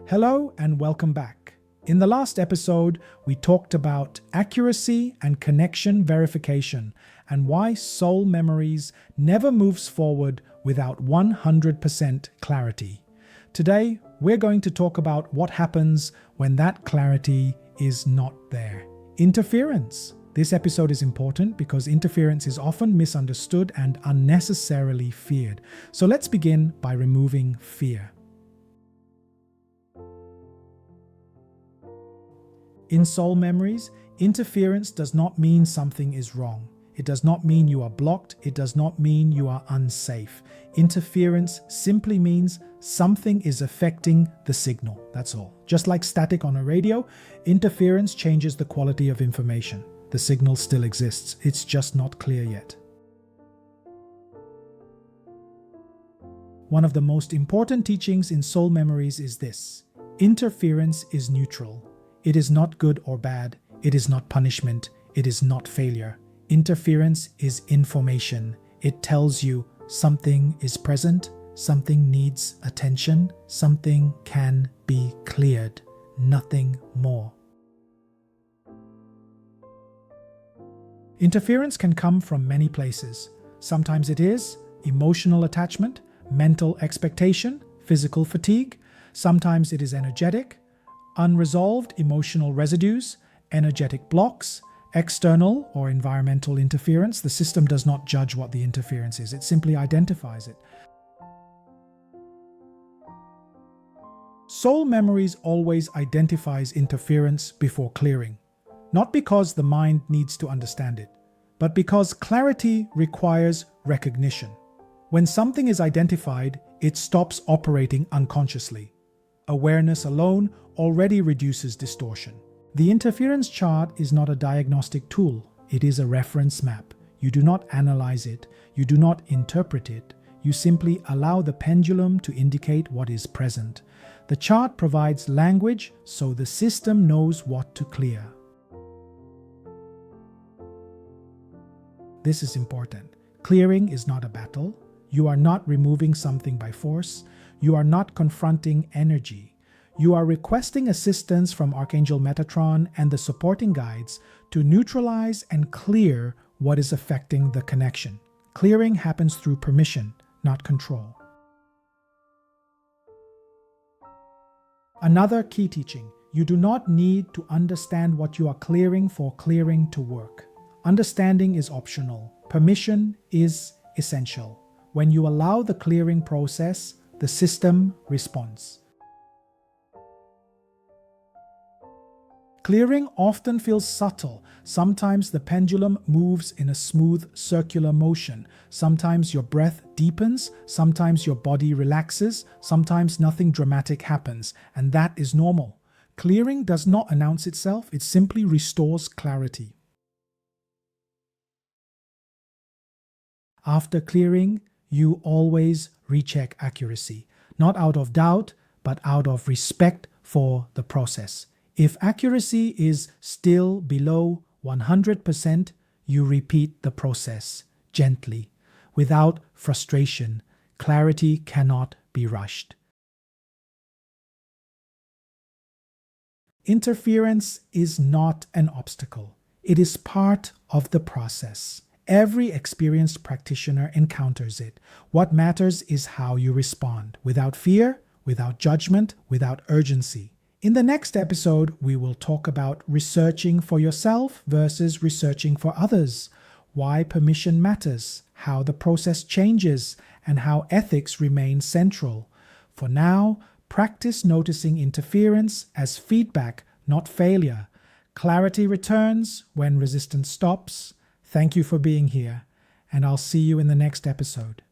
Hello and welcome back. In the last episode, we talked about accuracy and connection verification and why soul memories never moves forward without 100% clarity. Today, we're going to talk about what happens when that clarity is not there. Interference. This episode is important because interference is often misunderstood and unnecessarily feared. So let's begin by removing fear. In soul memories, interference does not mean something is wrong. It does not mean you are blocked. It does not mean you are unsafe. Interference simply means something is affecting the signal. That's all. Just like static on a radio, interference changes the quality of information. The signal still exists. It's just not clear yet. One of the most important teachings in soul memories is this: interference is neutral. It is not good or bad. It is not punishment. It is not failure. Interference is information. It tells you something is present, something needs attention, something can be cleared, nothing more. Interference can come from many places. Sometimes it is emotional attachment, mental expectation, physical fatigue. Sometimes it is energetic, unresolved emotional residues, energetic blocks, external or environmental interference. The system does not judge what the interference is. It simply identifies it. Soul memories always identifies interference before clearing. Not because the mind needs to understand it, but because clarity requires recognition. When something is identified, it stops operating unconsciously. Awareness alone already reduces distortion. The interference chart is not a diagnostic tool. It is a reference map. You do not analyze it. You do not interpret it. You simply allow the pendulum to indicate what is present. The chart provides language so the system knows what to clear. This is important. Clearing is not a battle. You are not removing something by force. You are not confronting energy. You are requesting assistance from Archangel Metatron and the supporting guides to neutralize and clear what is affecting the connection. Clearing happens through permission, not control. Another key teaching: you do not need to understand what you are clearing for clearing to work. Understanding is optional. Permission is essential. When you allow the clearing process, the system responds. Clearing often feels subtle. Sometimes the pendulum moves in a smooth circular motion. Sometimes your breath deepens. Sometimes your body relaxes. Sometimes nothing dramatic happens, and that is normal. Clearing does not announce itself. It simply restores clarity. After clearing, you always recheck accuracy, not out of doubt, but out of respect for the process. If accuracy is still below 100%, you repeat the process gently, without frustration. Clarity cannot be rushed. Interference is not an obstacle. It is part of the process. Every experienced practitioner encounters it. What matters is how you respond, without fear, without judgment, without urgency. In the next episode, we will talk about researching for yourself versus researching for others, why permission matters, how the process changes, and how ethics remain central. For now, practice noticing interference as feedback, not failure. Clarity returns when resistance stops. Thank you for being here, and I'll see you in the next episode.